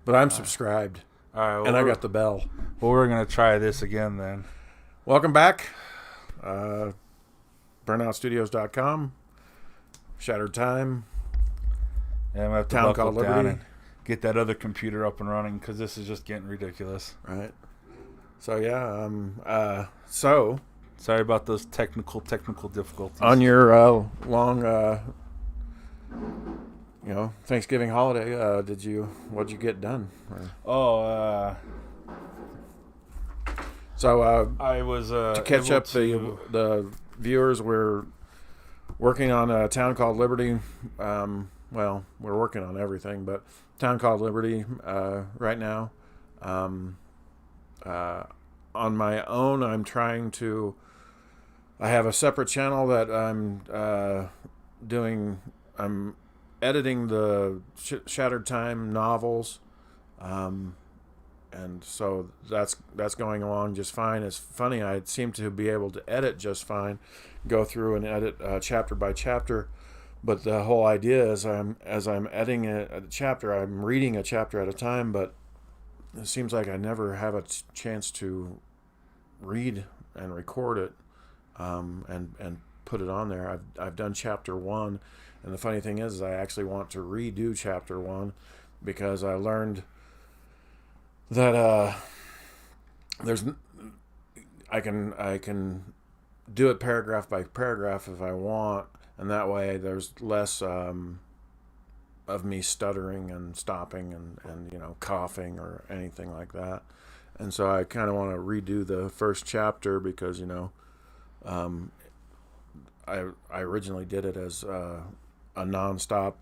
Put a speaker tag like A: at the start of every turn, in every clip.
A: But I'm subscribed,
B: All right, well,
A: and I got the bell.
B: Well, we're gonna try this again then.
A: Welcome back. BurnoutStudios.com. Shattered Time.
B: And we have to
A: Town
B: buckle
A: Called
B: down
A: Liberty.
B: and get that other computer up and running because this is just getting ridiculous.
A: Right. So yeah. So
B: Sorry about those technical difficulties.
A: on your long, Thanksgiving holiday, what'd you get done? So
B: I was
A: to catch
B: able
A: up
B: to-
A: the viewers, we're working on a Town Called Liberty. We're working on everything, but Town Called Liberty right now. On my own, I have a separate channel that I'm doing. I'm editing the Shattered Time novels. And so that's going along just fine. It's funny, I seem to be able to edit just fine, go through and edit chapter by chapter. But the whole idea is, as I'm editing a chapter, I'm reading a chapter at a time. But it seems like I never have a chance to read and record it, and put it on there. I've done chapter 1, and the funny thing is I actually want to redo chapter 1 because I learned that I can do it paragraph by paragraph if I want, and that way there's less of me stuttering and stopping and coughing or anything like that. And so I kind of want to redo the first chapter because I originally did it as a nonstop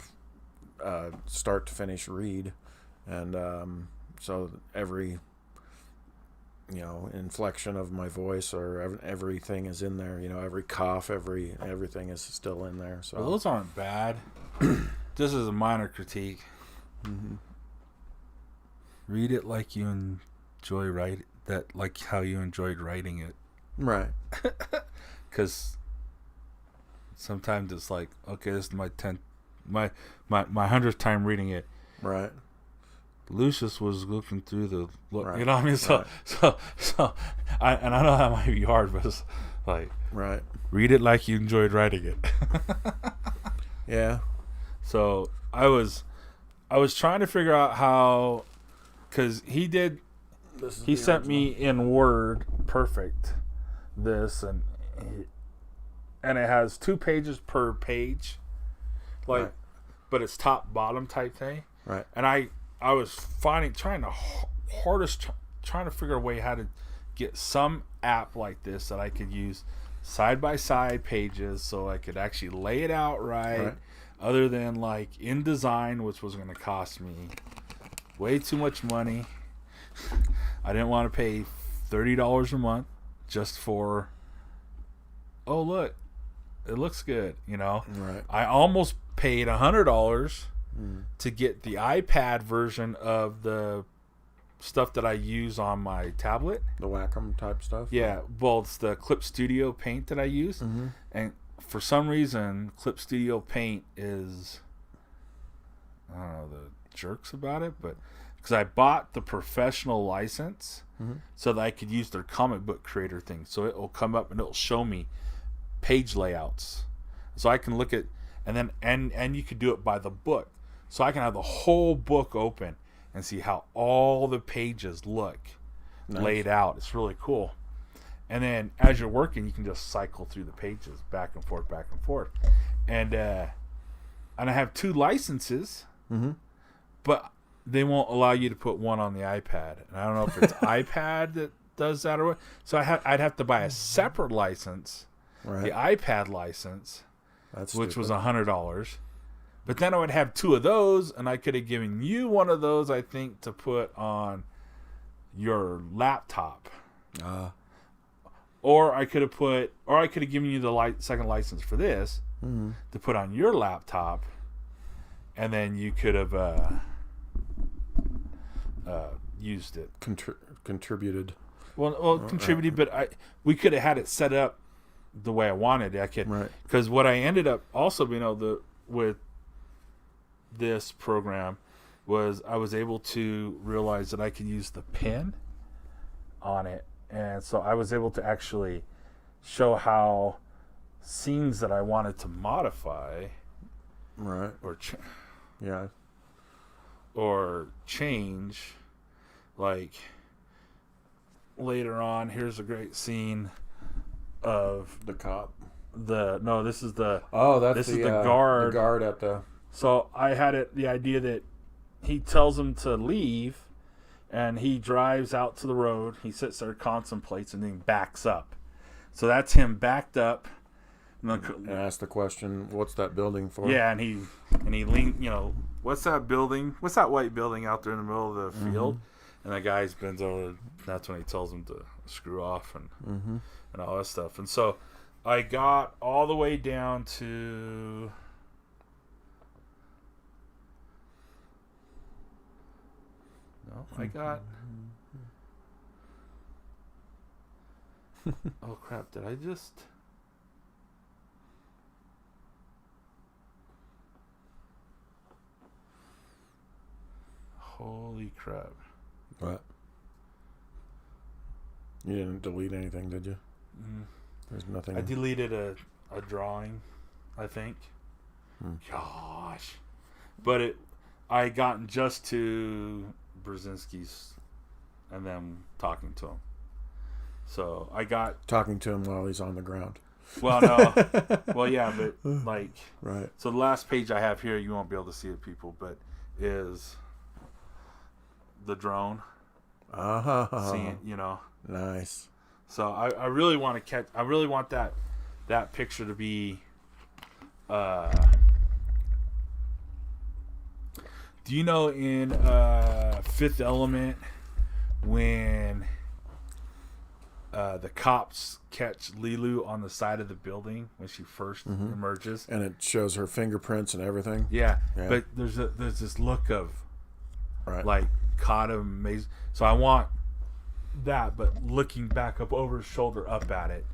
A: start to finish read, and so every inflection of my voice or everything is in there. Every cough, everything is still in there. So
B: Well, those aren't bad. This is a minor critique.
A: Mm-hmm.
B: Read it like you enjoy writing that, like how you enjoyed writing it.
A: Right.
B: Because sometimes it's like, okay, this is my 100th time reading it.
A: Right.
B: Lucius was looking through the look,
A: Right.
B: you know what I mean? So I know that might be hard, but it's like,
A: Right.
B: read it like you enjoyed writing it.
A: Yeah.
B: So I was trying to figure out how, because he sent me in Word perfect this, and it has 2 pages per page, like,
A: Right.
B: but it's top bottom type thing.
A: Right.
B: And I was trying to figure a way how to get some app like this that I could use side by side pages so I could actually lay it out right. Other than like InDesign, which was going to cost me way too much money. I didn't want to pay $30 a month just for, oh look, it looks good,
A: Right.
B: I almost paid $100 to get the iPad version of the stuff that I use on my tablet.
A: The Wacom type stuff.
B: Yeah, well, it's the Clip Studio Paint that I use.
A: Mm-hmm.
B: And for some reason, Clip Studio Paint is, I don't know, the jerks about it, but because I bought the professional license so that I could use their comic book creator thing. So it will come up and it will show me page layouts. So I can look at, and then, and you could do it by the book. So I can have the whole book open and see how all the pages look laid out. It's really cool. And then as you're working, you can just cycle through the pages back and forth. And I have 2 licenses, but they won't allow you to put one on the iPad. And I don't know if it's iPad that does that or what. So I'd have to buy a separate license,
A: Right.
B: the iPad license,
A: That's
B: which was
A: stupid.
B: $100. But then I would have 2 of those, and I could have given you one of those, I think, to put on your laptop. Or I could have given you the second license for this to put on your laptop, and then you could have used it.
A: Contributed.
B: Well, contributed, but we could have had it set up the way I wanted. I could,
A: Right.
B: because what I ended up also being able to with this program was I was able to realize that I could use the pen on it, and so I was able to actually show how scenes that I wanted to modify
A: Right.
B: or
A: Yeah.
B: or change, like later on. Here's a great scene of
A: The cop.
B: this is the
A: Oh, that's
B: this
A: the
B: is the guard.
A: The guard at the.
B: So I had the idea that he tells him to leave, and he drives out to the road. He sits there, contemplates, and then backs up. So that's him backed up.
A: And ask the question, "What's that building for?"
B: Yeah, and he lean. What's that building? What's that white building out there in the middle of the field? And that guy bends over. That's when he tells him to screw off and all that stuff. And so I got all the way down to. No, I got. Oh crap! Did I just? Holy crap!
A: What? You didn't delete anything, did you? There's nothing.
B: I deleted a drawing, I think. Gosh, but I gotten just to Brzezinski's, and then talking to him. So I got
A: talking to him while he's on the ground.
B: Well, no, well, yeah, but like,
A: right.
B: So the last page I have here, you won't be able to see it, people, but is the drone. Seeing,
A: Nice.
B: So I really want to I really want that picture to be. Do you know in Fifth Element when the cops catch Lilu on the side of the building when she first emerges,
A: and it shows her fingerprints and everything?
B: Yeah. But there's this look of like caught him amazing. So I want that, but looking back up over his shoulder up at it,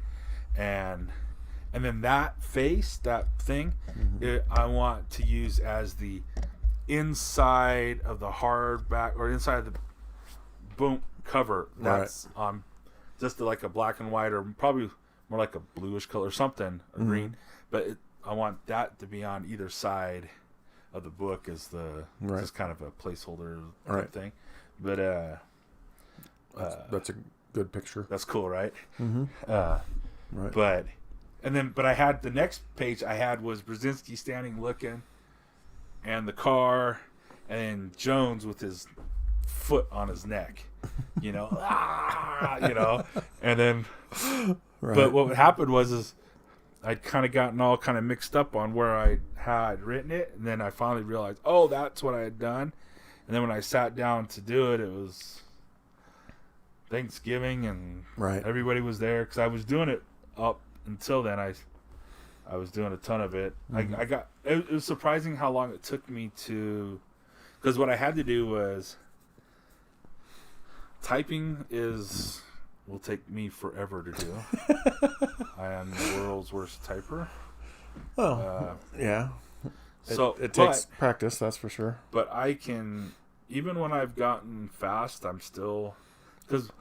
B: and then that face, that thing, I want to use as the inside of the hardback or inside of the boom cover. That's on just like a black and white, or probably more like a bluish color, something, or green. But I want that to be on either side of the book as the just kind of a placeholder type thing. But
A: that's a good picture.
B: That's cool, right?
A: Right.
B: But I had the next page I had was Brzezinski standing looking, and the car, and then Jones with his foot on his neck, and then.
A: Right.
B: But what happened was I'd kind of gotten all kind of mixed up on where I had written it, and then I finally realized, oh, that's what I had done. And then when I sat down to do it, it was Thanksgiving, and everybody was there because I was doing it up until then. I was doing a ton of it. It was surprising how long it took me to, because what I had to do was typing will take me forever to do. I am the world's worst typer.
A: Well, yeah.
B: So
A: it takes practice, that's for sure.
B: But I can, even when I've gotten fast, I'm still, because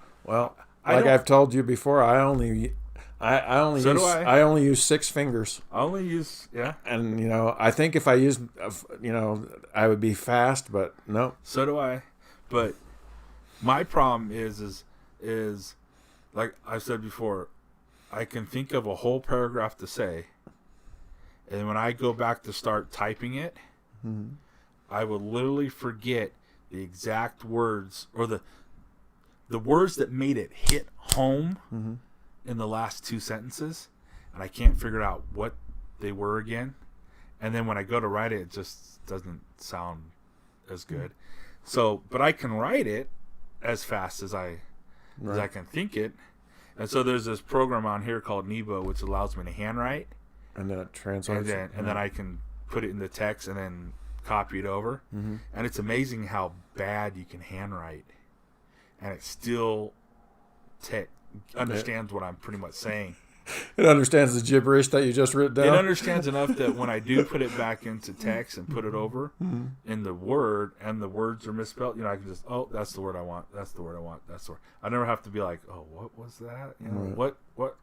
A: I've told you before, I only use 6 fingers.
B: I only use
A: and I think if I used I would be fast, but no.
B: So do I, but my problem is like I said before, I can think of a whole paragraph to say, and when I go back to start typing it, I will literally forget the exact words or the words that made it hit home in the last 2 sentences, and I can't figure out what they were again. And then when I go to write it, it just doesn't sound as good. So, but I can write it as fast as I can think it. And so there's this program on here called Nebo, which allows me to handwrite.
A: And then it translates.
B: And then I can put it in the text and then copy it over. And it's amazing how bad you can handwrite. And it still understands what I'm pretty much saying.
A: It understands the gibberish that you just wrote down.
B: It understands enough that when I do put it back into text and put it over in the word, and the words are misspelled, I can just, that's the word I want. That's the word I want. That's the word. I never have to be like, oh, what was that? What